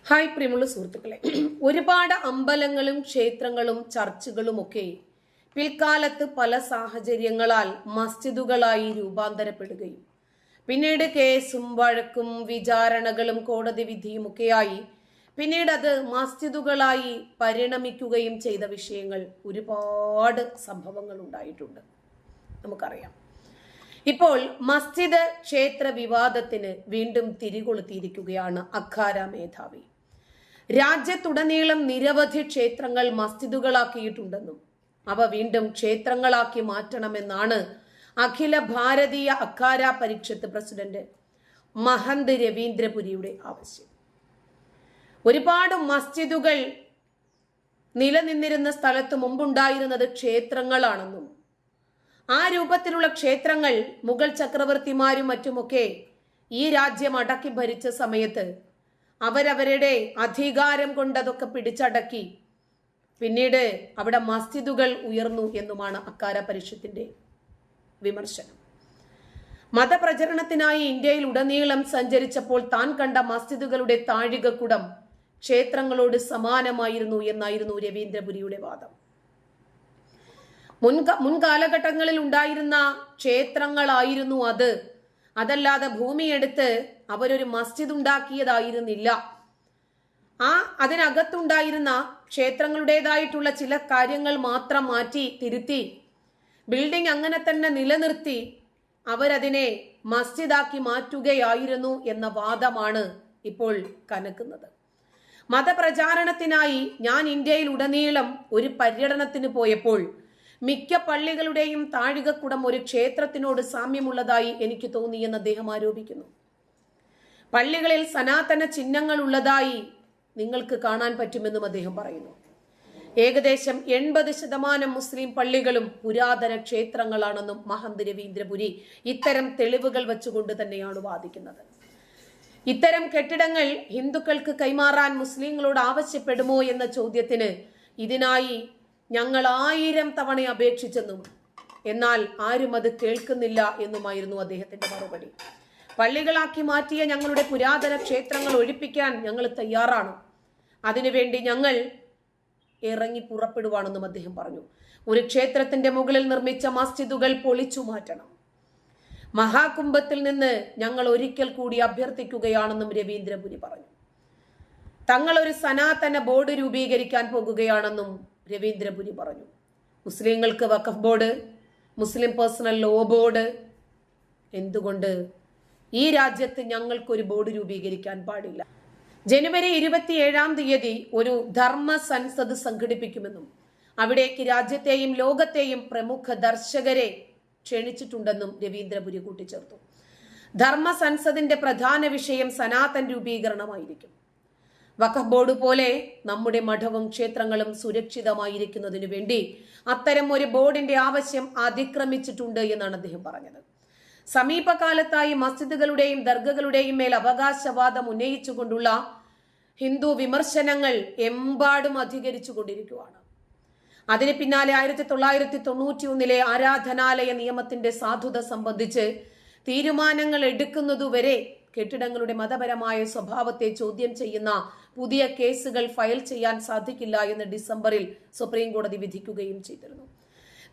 Hi പ്രിയമുള്ള സുഹൃത്തുക്കളെ, ഒരുപാട് അമ്പലങ്ങളും ക്ഷേത്രങ്ങളും ചർച്ചുകളും ഒക്കെ പിൽക്കാലത്ത് പല സാഹചര്യങ്ങളാൽ മസ്ജിദുകളായി രൂപാന്തരപ്പെടുകയും പിന്നീട് കേസും വഴക്കും വിചാരണകളും കോടതി വിധിയുമൊക്കെയായി പിന്നീട് അത് മസ്ജിദുകളായി പരിണമിക്കുകയും ചെയ്ത വിഷയങ്ങൾ ഒരുപാട് സംഭവങ്ങൾ ഉണ്ടായിട്ടുണ്ട്. നമുക്കറിയാം. ഇപ്പോൾ മസ്ജിദ് ക്ഷേത്ര വിവാദത്തിന് വീണ്ടും തിരികൊളുത്തിയിരിക്കുകയാണ് അഖാര മേധാവി. രാജ്യത്തുടനീളം നിരവധി ക്ഷേത്രങ്ങൾ മസ്ജിദുകളാക്കിയിട്ടുണ്ടെന്നും അവ വീണ്ടും ക്ഷേത്രങ്ങളാക്കി മാറ്റണമെന്നാണ് അഖില ഭാരതീയ അഖാര പരിഷത്ത് പ്രസിഡന്റ് മഹന്ത് രവീന്ദ്രപുരിയുടെ ആവശ്യം. ഒരുപാട് മസ്ജിദുകൾ നിലനിന്നിരുന്ന സ്ഥലത്ത് മുമ്പുണ്ടായിരുന്നത് ക്ഷേത്രങ്ങളാണെന്നും ആ രൂപത്തിലുള്ള ക്ഷേത്രങ്ങൾ മുഗൾ ചക്രവർത്തിമാരും മറ്റുമൊക്കെ ഈ രാജ്യം അടക്കി ഭരിച്ച സമയത്ത് അവരവരുടെ അധികാരം കൊണ്ടതൊക്കെ പിടിച്ചടക്കി പിന്നീട് അവിടെ മസ്ജിദുകൾ ഉയർന്നു എന്നുമാണ് അഖാര പരിഷത്തിന്റെ വിമർശനം. മതപ്രചരണത്തിനായി ഇന്ത്യയിൽ ഉടനീളം സഞ്ചരിച്ചപ്പോൾ താൻ കണ്ട മസ്ജിദുകളുടെ താഴികക്കുടം ക്ഷേത്രങ്ങളോട് സമാനമായിരുന്നു എന്നായിരുന്നു രവീന്ദ്രപുരിയുടെ വാദം. മുൻകാലഘട്ടങ്ങളിൽ ഉണ്ടായിരുന്ന ക്ഷേത്രങ്ങളായിരുന്നു അതല്ലാതെ ഭൂമിയെടുത്ത് അവരൊരു മസ്ജിദ് ഉണ്ടാക്കിയതായിരുന്നില്ല. അതിനകത്തുണ്ടായിരുന്ന ക്ഷേത്രങ്ങളുടേതായിട്ടുള്ള ചില കാര്യങ്ങൾ മാത്രം മാറ്റി തിരുത്തി ബിൽഡിംഗ് അങ്ങനെ തന്നെ നിലനിർത്തി അവരതിനെ മസ്ജിദാക്കി മാറ്റുകയായിരുന്നു എന്ന വാദമാണ് ഇപ്പോൾ കനക്കുന്നത്. മതപ്രചാരണത്തിനായി ഞാൻ ഇന്ത്യയിൽ ഉടനീളം ഒരു പര്യടനത്തിന് പോയപ്പോൾ മിക്ക പള്ളികളുടെയും താഴികക്കുടം ഒരു ക്ഷേത്രത്തിനോട് സാമ്യമുള്ളതായി എനിക്ക് തോന്നിയെന്ന് അദ്ദേഹം ആരോപിക്കുന്നു. പള്ളികളിൽ സനാതന ചിഹ്നങ്ങൾ ഉള്ളതായി നിങ്ങൾക്ക് കാണാൻ പറ്റുമെന്നും അദ്ദേഹം പറയുന്നു. ഏകദേശം 80% മുസ്ലിം പള്ളികളും പുരാതന ക്ഷേത്രങ്ങളാണെന്നും മഹന്ത് രവീന്ദ്രപുരി ഇത്തരം തെളിവുകൾ വെച്ചുകൊണ്ട് തന്നെയാണ് വാദിക്കുന്നത്. ഇത്തരം കെട്ടിടങ്ങൾ ഹിന്ദുക്കൾക്ക് കൈമാറാൻ മുസ്ലിങ്ങളോട് ആവശ്യപ്പെടുമോ എന്ന ചോദ്യത്തിന് ഇതിനായി ഞങ്ങൾ 1000 തവണ അപേക്ഷിച്ചെന്നും എന്നാൽ ആരും അത് കേൾക്കുന്നില്ല എന്നുമായിരുന്നു അദ്ദേഹത്തിന്റെ മറുപടി. പള്ളികളാക്കി മാറ്റിയ ഞങ്ങളുടെ പുരാതന ക്ഷേത്രങ്ങൾ ഒഴിപ്പിക്കാൻ ഞങ്ങൾ തയ്യാറാണ്. അതിനുവേണ്ടി ഞങ്ങൾ ഇറങ്ങി പുറപ്പെടുവാണെന്നും അദ്ദേഹം പറഞ്ഞു. ഒരു ക്ഷേത്രത്തിന്റെ മുകളിൽ നിർമ്മിച്ച മസ്ജിദുകൾ പൊളിച്ചു മാറ്റണം. മഹാകുംഭത്തിൽ നിന്ന് ഞങ്ങൾ ഒരിക്കൽ കൂടി അഭ്യർത്ഥിക്കുകയാണെന്നും രവീന്ദ്രപുരി പറഞ്ഞു. തങ്ങൾ ഒരു സനാതന ബോർഡ് രൂപീകരിക്കാൻ പോകുകയാണെന്നും രവീന്ദ്രപുരി പറഞ്ഞു. മുസ്ലിങ്ങൾക്ക് Waqf board, Muslim personal law board, എന്തുകൊണ്ട് ഈ രാജ്യത്ത് ഞങ്ങൾക്കൊരു ബോർഡ് രൂപീകരിക്കാൻ പാടില്ല? ജനുവരി 27 ഒരു ധർമ്മ സൻസദ് സംഘടിപ്പിക്കുമെന്നും അവിടേക്ക് രാജ്യത്തെയും ലോകത്തെയും പ്രമുഖ ദർശകരെ ക്ഷണിച്ചിട്ടുണ്ടെന്നും രവീന്ദ്രപുരി കൂട്ടിച്ചേർത്തു. ധർമ്മ സൻസദിന്റെ പ്രധാന വിഷയം സനാതൻ രൂപീകരണമായിരിക്കും. വഖഫ് ബോർഡ് പോലെ നമ്മുടെ മഠവും ക്ഷേത്രങ്ങളും സുരക്ഷിതമായിരിക്കുന്നതിനു വേണ്ടി അത്തരം ഒരു ബോർഡിന്റെ ആവശ്യം അതിക്രമിച്ചിട്ടുണ്ട് എന്നാണ് അദ്ദേഹം പറഞ്ഞത്. സമീപകാലത്തായി മസ്ജിദുകളുടെയും ദർഗകളുടെയും മേൽ അവകാശവാദം ഉന്നയിച്ചുകൊണ്ടുള്ള ഹിന്ദു വിമർശനങ്ങൾ എമ്പാടും അധികരിച്ചു കൊണ്ടിരിക്കുകയാണ്. അതിന് പിന്നാലെ 1991 ആരാധനാലയ നിയമത്തിന്റെ സാധുത സംബന്ധിച്ച് തീരുമാനങ്ങൾ എടുക്കുന്നതുവരെ കെട്ടിടങ്ങളുടെ മതപരമായ സ്വഭാവത്തെ ചോദ്യം ചെയ്യുന്ന പുതിയ കേസുകൾ ഫയൽ ചെയ്യാൻ സാധിക്കില്ല എന്ന് ഡിസംബറിൽ സുപ്രീം കോടതി വിധിക്കുകയും ചെയ്തിരുന്നു.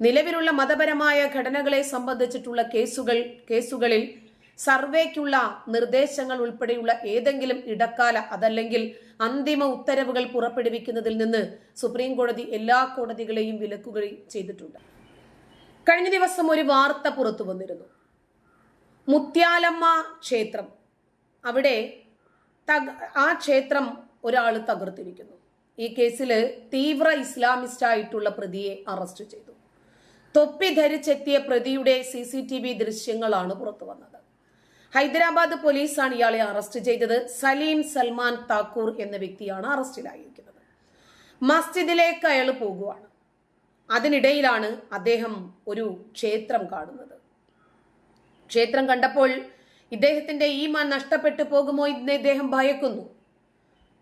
നിലവിലുള്ള മതപരമായ ഘടനകളെ സംബന്ധിച്ചിട്ടുള്ള കേസുകളിൽ സർവേക്കുള്ള നിർദ്ദേശങ്ങൾ ഉൾപ്പെടെയുള്ള ഏതെങ്കിലും ഇടക്കാല അതല്ലെങ്കിൽ അന്തിമ ഉത്തരവുകൾ പുറപ്പെടുവിക്കുന്നതിൽ നിന്ന് സുപ്രീം കോടതി എല്ലാ കോടതികളെയും വിലക്കുകയും ചെയ്തിട്ടുണ്ട്. കഴിഞ്ഞ ദിവസം ഒരു വാർത്ത പുറത്തു വന്നിരുന്നു. മുത്യാലമ്മ ക്ഷേത്രം, അവിടെ ആ ക്ഷേത്രം ഒരാൾ തകർത്തിരിക്കുന്നു. ഈ കേസിൽ തീവ്ര ഇസ്ലാമിസ്റ്റ് ആയിട്ടുള്ള പ്രതിയെ അറസ്റ്റ് ചെയ്തു. തൊപ്പി ധരിച്ചെത്തിയ പ്രതിയുടെ CCTV ദൃശ്യങ്ങളാണ് പുറത്തു വന്നത്. ഹൈദരാബാദ് പോലീസാണ് ഇയാളെ അറസ്റ്റ് ചെയ്തത്. സലീം സൽമാൻ താക്കൂർ എന്ന വ്യക്തിയാണ് അറസ്റ്റിലായിരിക്കുന്നത്. മസ്ജിദിലേക്ക് അയാൾ പോകുവാണ്. അതിനിടയിലാണ് അദ്ദേഹം ഒരു ക്ഷേത്രം കാണുന്നത്. ക്ഷേത്രം കണ്ടപ്പോൾ ഇദ്ദേഹത്തിന്റെ ഈമാൻ നഷ്ടപ്പെട്ടു പോകുമോ എന്ന് ഇദ്ദേഹം ഭയക്കുന്നു.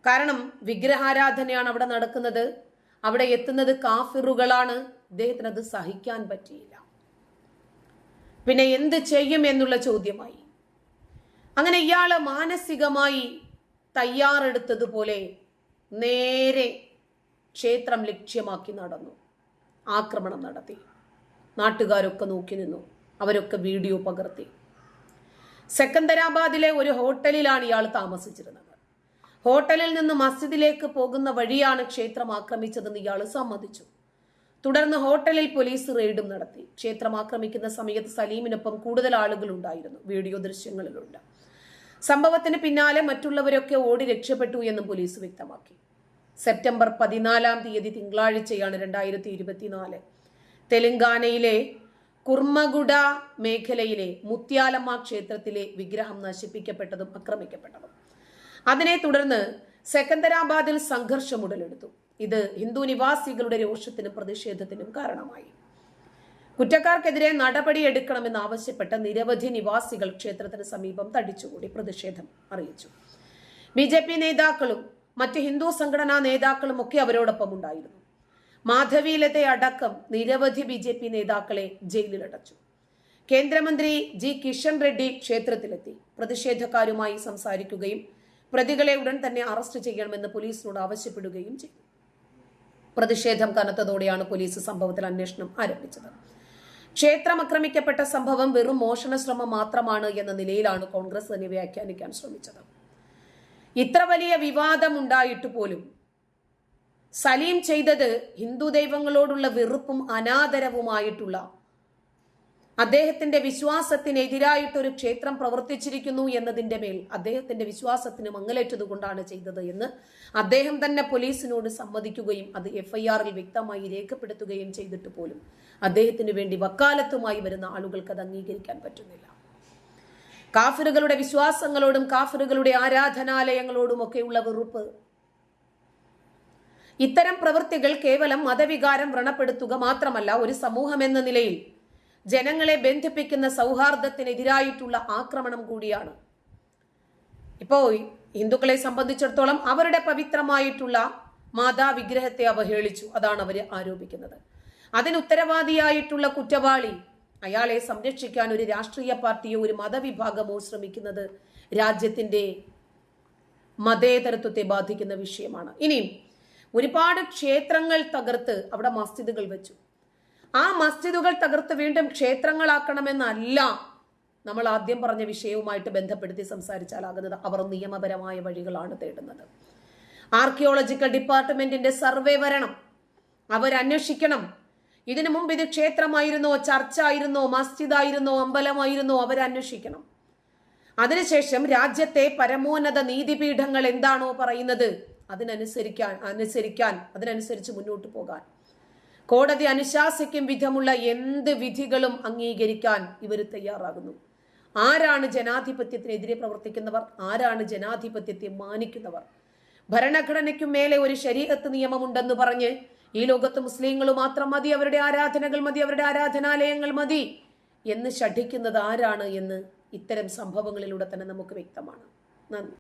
കാരണം വിഗ്രഹാരാധനയാണ് അവിടെ നടക്കുന്നത്. അവിടെ എത്തുന്നത് കാഫിറുകളാണ്. ഇദ്ദേഹത്തിന് അത് സഹിക്കാൻ പറ്റിയില്ല. പിന്നെ എന്ത് ചെയ്യും എന്നുള്ള ചോദ്യമായി. അങ്ങനെ ഇയാള് മാനസികമായി തയ്യാറെടുത്തതുപോലെ നേരെ ക്ഷേത്രം ലക്ഷ്യമാക്കി നടന്നു, ആക്രമണം നടത്തി. നാട്ടുകാരൊക്കെ നോക്കി നിന്നു, അവരൊക്കെ വീഡിയോ പകർത്തി. സെക്കന്ദരാബാദിലെ ഒരു ഹോട്ടലിലാണ് ഇയാൾ താമസിച്ചിരുന്നത്. ഹോട്ടലിൽ നിന്ന് മസ്ജിദിലേക്ക് പോകുന്ന വഴിയാണ് ക്ഷേത്രം ആക്രമിച്ചതെന്ന് ഇയാൾ സമ്മതിച്ചു. തുടർന്ന് ഹോട്ടലിൽ പോലീസ് റെയ്ഡും നടത്തി. ക്ഷേത്രം ആക്രമിക്കുന്ന സമയത്ത് സലീമിനൊപ്പം കൂടുതൽ ആളുകൾ ഉണ്ടായിരുന്നു, വീഡിയോ ദൃശ്യങ്ങളിലുണ്ട്. സംഭവത്തിന് പിന്നാലെ മറ്റുള്ളവരൊക്കെ ഓടി രക്ഷപ്പെട്ടു എന്നും പോലീസ് വ്യക്തമാക്കി. സെപ്റ്റംബർ 14 തിങ്കളാഴ്ചയാണ് 2024 തെലങ്കാനയിലെ കുർമഗുഡ മേഖലയിലെ മുത്യാലമ്മ ക്ഷേത്രത്തിലെ വിഗ്രഹം നശിപ്പിക്കപ്പെട്ടതും ആക്രമിക്കപ്പെട്ടതും. അതിനെ തുടർന്ന് സെക്കന്ദരാബാദിൽ സംഘർഷം ഉടലെടുത്തു. ഇത് ഹിന്ദു നിവാസികളുടെ രോഷത്തിനും പ്രതിഷേധത്തിനും കാരണമായി. കുറ്റക്കാർക്കെതിരെ നടപടിയെടുക്കണമെന്ന് ആവശ്യപ്പെട്ട നിരവധി നിവാസികൾ ക്ഷേത്രത്തിന് സമീപം തടിച്ചുകൂടി പ്രതിഷേധം അറിയിച്ചു. BJP നേതാക്കളും മറ്റ് ഹിന്ദു സംഘടനാ നേതാക്കളും ഒക്കെ അവരോടൊപ്പം ഉണ്ടായിരുന്നു. മാധവി അടക്കം നിരവധി BJP നേതാക്കളെ ജയിലിലടച്ചു. കേന്ദ്രമന്ത്രി കിഷൻ റെഡ്ഡി ക്ഷേത്രത്തിലെത്തി പ്രതിഷേധക്കാരുമായി സംസാരിക്കുകയും പ്രതികളെ ഉടൻ തന്നെ അറസ്റ്റ് ചെയ്യണമെന്ന് പോലീസിനോട് ആവശ്യപ്പെടുകയും ചെയ്തു. പ്രതിഷേധം കനത്തതോടെയാണ് പോലീസ് സംഭവത്തിൽ അന്വേഷണം ആരംഭിച്ചത്. ക്ഷേത്രം ആക്രമിക്കപ്പെട്ട സംഭവം വെറും മോഷണ ശ്രമം മാത്രമാണ് എന്ന നിലയിലാണ് കോൺഗ്രസ് തന്നെ വ്യാഖ്യാനിക്കാൻ ശ്രമിച്ചത്. ഇത്ര വലിയ വിവാദം ഉണ്ടായിട്ട് പോലും സലീം ചെയ്തത് ഹിന്ദു ദൈവങ്ങളോടുള്ള വെറുപ്പും അനാദരവുമായിട്ടുള്ള, അദ്ദേഹത്തിന്റെ വിശ്വാസത്തിനെതിരായിട്ടൊരു ക്ഷേത്രം പ്രവർത്തിച്ചിരിക്കുന്നു എന്നതിന്റെ മേൽ അദ്ദേഹത്തിന്റെ വിശ്വാസത്തിന് മങ്ങലേറ്റതുകൊണ്ടാണ് ചെയ്തത് എന്ന് അദ്ദേഹം തന്നെ പോലീസിനോട് സമ്മതിക്കുകയും അത് FIR-ൽ വ്യക്തമായി രേഖപ്പെടുത്തുകയും ചെയ്തിട്ട് പോലും അദ്ദേഹത്തിന് വേണ്ടി വക്കാലത്തുമായി വരുന്ന ആളുകൾക്ക് അത് അംഗീകരിക്കാൻ പറ്റുന്നില്ല. കാഫിറുകളുടെ വിശ്വാസങ്ങളോടും കാഫിറുകളുടെ ആരാധനാലയങ്ങളോടുമൊക്കെയുള്ള വെറുപ്പ്, ഇത്തരം പ്രവൃത്തികൾ കേവലം മതവികാരം വ്രണപ്പെടുത്തുക മാത്രമല്ല, ഒരു സമൂഹം എന്ന നിലയിൽ ജനങ്ങളെ ബന്ധിപ്പിക്കുന്ന സൗഹാർദ്ദത്തിനെതിരായിട്ടുള്ള ആക്രമണം കൂടിയാണ്. ഇപ്പോൾ ഹിന്ദുക്കളെ സംബന്ധിച്ചിടത്തോളം അവരുടെ പവിത്രമായിട്ടുള്ള മാതാവിഗ്രഹത്തെ അവഹേളിച്ചു, അതാണ് അവർ ആരോപിക്കുന്നത്. അതിന് ഉത്തരവാദിയായിട്ടുള്ള കുറ്റവാളി, അയാളെ സംരക്ഷിക്കാൻ ഒരു രാഷ്ട്രീയ പാർട്ടിയോ ഒരു മതവിഭാഗമോ ശ്രമിക്കുന്നത് രാജ്യത്തിന്റെ മതേതരത്വത്തെ ബാധിക്കുന്ന വിഷയമാണ്. ഇനിയും ഒരുപാട് ക്ഷേത്രങ്ങൾ തകർത്ത് അവിടെ മസ്ജിദുകൾ വെച്ചു. ആ മസ്ജിദുകൾ തകർത്ത് വീണ്ടും ക്ഷേത്രങ്ങളാക്കണമെന്നല്ല നമ്മൾ ആദ്യം പറഞ്ഞ വിഷയവുമായിട്ട് ബന്ധപ്പെടുത്തി സംസാരിച്ചാലാകുന്നത്. അവർ നിയമപരമായ വഴികളാണ് തേടുന്നത്. ആർക്കിയോളജിക്കൽ ഡിപ്പാർട്ട്മെന്റിന്റെ സർവേ വരണം, അവരന്വേഷിക്കണം. ഇതിനു മുമ്പ് ഇത് ക്ഷേത്രമായിരുന്നോ, ചർച്ചായിരുന്നോ, മസ്ജിദായിരുന്നോ, അമ്പലമായിരുന്നോ, അവരന്വേഷിക്കണം. അതിനുശേഷം രാജ്യത്തെ പരമോന്നത നീതിപീഠങ്ങൾ എന്താണോ പറയുന്നത് അതിനനുസരിച്ച് മുന്നോട്ട് പോകാൻ, കോടതി അനുശാസിക്കും വിധമുള്ള എന്ത് വിധികളും അംഗീകരിക്കാൻ ഇവർ തയ്യാറാകുന്നു. ആരാണ് ജനാധിപത്യത്തിനെതിരെ പ്രവർത്തിക്കുന്നവർ? ആരാണ് ജനാധിപത്യത്തെ മാനിക്കുന്നവർ? ഭരണഘടനയ്ക്കും മേലെ ഒരു ശരീഅത്ത് നിയമമുണ്ടെന്ന് പറഞ്ഞ് ഈ ലോകത്ത് മുസ്ലിങ്ങൾ മാത്രം മതി, അവരുടെ ആരാധനകൾ മതി, അവരുടെ ആരാധനാലയങ്ങൾ മതി എന്ന് ശഠിക്കുന്നത് ആരാണ് എന്ന് ഇത്തരം സംഭവങ്ങളിലൂടെ തന്നെ നമുക്ക് വ്യക്തമാണ്. നന്ദി.